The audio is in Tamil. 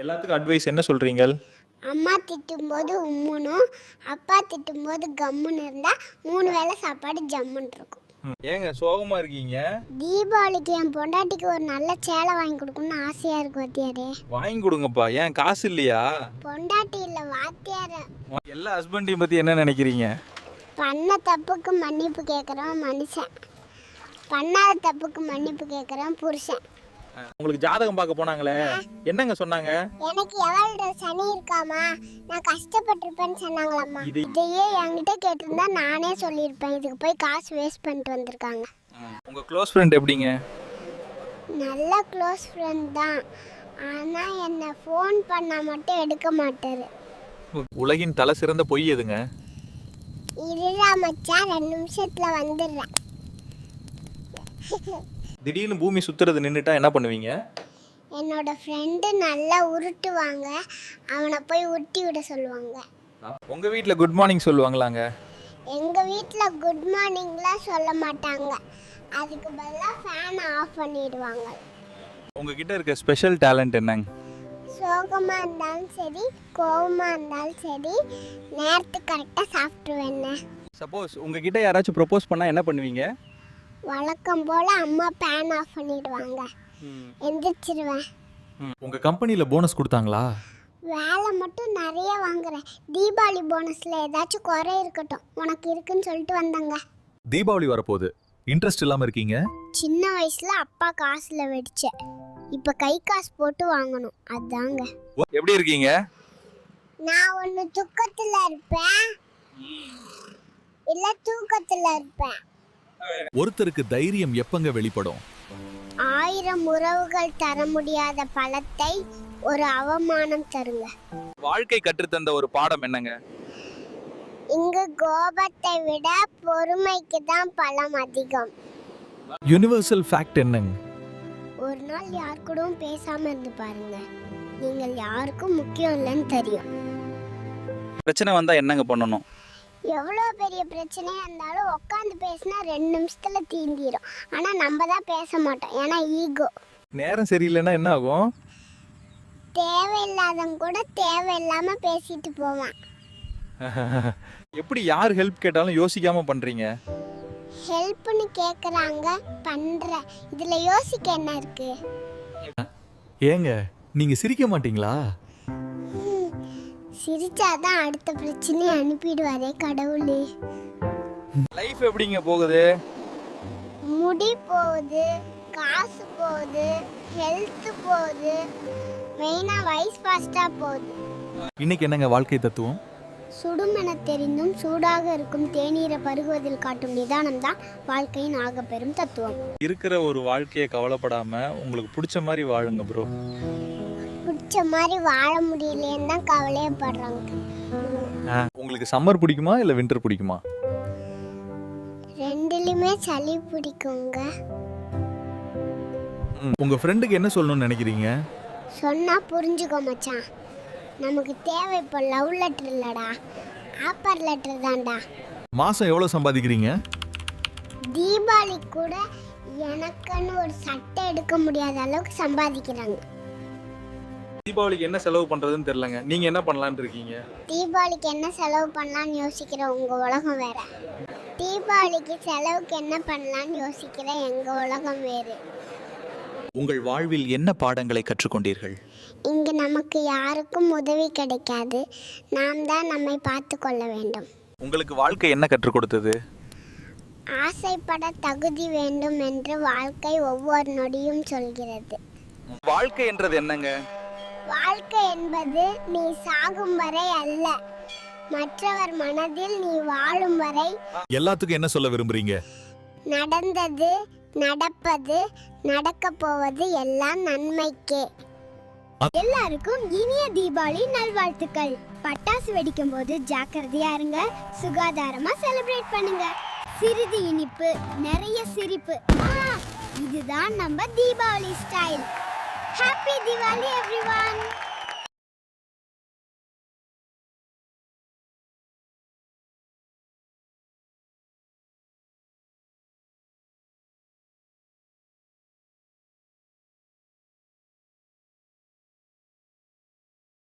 எல்லாத்துக்கும் அட்வைஸ் என்ன சொல்றீங்க? அம்மா திட்டும்போது உம்முனும், அப்பா திட்டும்போது கம்முன்னு இருந்தா 3 வேளை சாப்பாடு ஜம்முன்னு இருக்கும். ஏங்க சோகமா இருக்கீங்க? தீபாவளிக்கு என் பொண்டாட்டிக்கு ஒரு நல்ல சேலை வாங்கி கொடுக்கணும்னு ஆசையா இருக்கு வாத்தியாரே. வாங்கி கொடுங்கப்பா. ஏன் காசு இல்லையா? பொண்டாட்டி இல்ல வாத்தியார. எல்லா ஹஸ்பண்டையும் பத்தி என்ன நினைக்கிறீங்க? பண்ண தப்புக்கு மன்னிப்பு கேட்குறவன் மனுஷன், பண்ணாத தப்புக்கு மன்னிப்பு கேட்குறவன் புருஷன். உங்களுக்கு ஜாதகம் பார்க்க போனாங்களே, என்னங்க சொன்னாங்க? எனக்கு எவ்வளோ சனி இருக்காமா, நான் கஷ்டப்பட்டிருப்பேன்னு சொன்னாங்களாம்மா. இதையே என்கிட்ட கேட்டிருந்தா நானே சொல்லியிருப்பேன். இதுக்கு போய் காசு வேஸ்ட் பண்ணிட்டு வந்திருக்காங்க. உங்க க்ளோஸ் ஃப்ரெண்ட் எப்படிங்க? நல்ல க்ளோஸ் ஃப்ரெண்ட் தான், ஆனால் என்னை ஃபோன் பண்ணால் மட்டும் எடுக்க மாட்டார். உலகின் தலை சிறந்த பொய் எதுங்க? இருடா மச்சான், 2 நிமிஷத்தில் வந்துடுறேன். திடீர்னு பூமி சுத்துறது நின்றுட்டா என்ன பண்ணுவீங்க? என்னோட ஃப்ரெண்டு நல்லா உருட்டுவாங்க, அவனை போய் உருட்டி விட சொல்லுவாங்க. உங்க வீட்டில் குட் மார்னிங் சொல்லுவாங்களாங்க? எங்கள் வீட்டில் குட் மார்னிங்லாம் சொல்ல மாட்டாங்க, அதுக்கு பதிலாக ஃபேனை ஆஃப் பண்ணிடுவாங்க. உங்ககிட்ட இருக்க ஸ்பெஷல் டேலண்ட் என்னங்க? சோகமாக இருந்தாலும் சரி, கோவமாக இருந்தாலும் சரி, நேரத்துக்கு கரெக்டாக சாப்பிட்ருவேண்ணே. சப்போஸ் உங்ககிட்ட யாராச்சும் ப்ரொபோஸ் பண்ணால் என்ன பண்ணுவீங்க? வழக்கம் போல் அம்மா ஃபேன் ஆஃப் பண்ணிடுவாங்க, எந்திரிச்சிருவேன். உங்கள் கம்பெனியில் போனஸ் கொடுத்தாங்களா? வேலை மட்டும் நிறைய வாங்குறேன். தீபாவளி போனஸில் ஏதாச்சும் குறை இருக்கட்டும், உனக்கு இருக்குன்னு சொல்லிட்டு வந்தாங்க. தீபாவளி வரப்போகுது, இன்ட்ரெஸ்ட் இல்லாமல் இருக்கீங்க? சின்ன வயசில் அப்பா காசில் வெடிச்சேன், இப்போ கை காசு போட்டு வாங்கணும், அதாங்க. எப்படி இருக்கீங்க? நான் ஒன்று துக்கத்தில் இருப்பேன், இல்லை தூக்கத்தில் இருப்பேன். ஒருத்தருக்கு தைரியம் எப்பங்க வெளிப்படும்? 1000 உறவுகள் தர முடியாத பலத்தை ஒரு அவமானம் தருங்க. வாழ்க்கை கற்றுத்தந்த ஒரு பாடம் என்னங்க? இங்கு கோபத்தை விட பொறுமைக்கு தான் பலம் அதிகம். யுனிவர்சல் ஃபேக்ட் என்னங்க? ஒரு நாள் யார் கூடவும் பேசாம இருந்து பாருங்க, நீங்கள் யாருக்கும் முக்கியம் இல்லைன்னு தெரியும். பிரச்சனை வந்தா என்னங்க பண்ணணும்? எவ்வளோ பெரிய பிரச்சனையாக இருந்தாலும் உட்காந்து பேசினா 2 நிமிஷத்தில் தீந்திரும். ஆனால் நம்ம தான் பேச மாட்டோம், ஏன்னா ஈகோ. நேரம் சரியில்லைன்னா என்ன ஆகும்? தேவையில்லாதவங்க கூட தேவையில்லாமல் பேசிட்டு போவான். எப்படி யார் ஹெல்ப் கேட்டாலும் யோசிக்காம பண்றீங்க? ஹெல்ப்னு கேட்குறாங்க, பண்ணுற. இதில் யோசிக்க என்ன இருக்கு? ஏங்க நீங்க சிரிக்க மாட்டீங்களா? சிரிச்சாதான் அடுத்த பிரச்சனையை அனுப்பிடுவாரே கடவுளே. லைஃப் எப்படிங்க போகுது? முடி போகுது, காசு போகுது, ஹெல்த் போகுது, மெயினாக வயசு ஃபாஸ்ட்டாக போகுது. இன்னைக்கு என்னங்க வாழ்க்கை தத்துவம்? சுடுமென தெரிந்தும் சூடாக இருக்கும் தேநீரை பருகுவதில் காட்டும் நிதானம் தான் வாழ்க்கையின் ஆகப்பெரும் தத்துவம். இருக்கிற ஒரு வாழ்க்கையை கவலைப்படாம உங்களுக்கு பிடிச்ச மாதிரி வாழுங்க ப்ரோ. பிடிச்ச மாதிரி வாழ முடியலேன்னு தான் கவலையப்படுறாங்க. உங்களுக்கு சம்மர் பிடிக்குமா இல்லை வின்டர் பிடிக்குமா? ரெண்டுலையுமே சளி பிடிக்குங்க. உங்க ஃப்ரெண்டுக்கு என்ன சொல்லணும்னு நினைக்கிறீங்க? சொன்னா புரிஞ்சுக்கோ மச்சான், நமக்கு தேவை இப்போ லவ் லெட்டர் இல்லடா, ஆப்பர் லெட்டர் தான்டா. மாசம் எவ்வளோ சம்பாதிக்கிறீங்க? தீபாவளி கூட எனக்குன்னு ஒரு சட்டை எடுக்க முடியாத அளவுக்கு சம்பாதிக்கிறாங்க. தீபாவளிக்கு என்ன செலவு பண்றதுன்னு தெரியலங்க, நீங்க என்ன பண்ணலான்னு இருக்கீங்க? தீபாவளிக்கு என்ன செலவு பண்ணலான்னு யோசிக்கிற உங்க உலகம் வேற, தீபாவளிக்கு செலவுக்கு என்ன பண்ணலான்னு யோசிக்கிற எங்க உலகம் வேறு. உங்கள் வாழ்வில் என்ன பாடங்களை கற்றுக்கொண்டீர்கள்? இங்கு நமக்கு யாருக்கும் உதவி கிடைக்காது, நாம் தான் நம்மை பார்த்து கொள்ள வேண்டும். உங்களுக்கு வாழ்க்கை என்ன கற்றுக் கொடுத்தது? ஆசைப்பட தகுதி வேண்டும் என்று வாழ்க்கை ஒவ்வொரு நொடியும் சொல்கிறது. வாழ்க்கை என்றது என்னங்க? வாழ்க்கை என்பது நீ சாகும் வரை அல்ல, மற்றவர் மனதில் நீ வாழும் வரை. எல்லாத்துக்கும் என்ன சொல்ல விரும்புறீங்க? நடந்தது, நடப்பது, நடக்க போவது எல்லாம் நன்மைக்கே. எல்லாருக்கும் இனிய தீபாவளி நல்வாழ்த்துக்கள். பட்டாசு வெடிக்கும் போது ஜாக்கிரதையா இருங்க, சுகாதாரமா செலிப்ரேட் பண்ணுங்க. சிறிது இனிப்பு, நிறைய சிரிப்பு, இதுதான் நம்ம Deepavali style. Happy Deepavali everyone.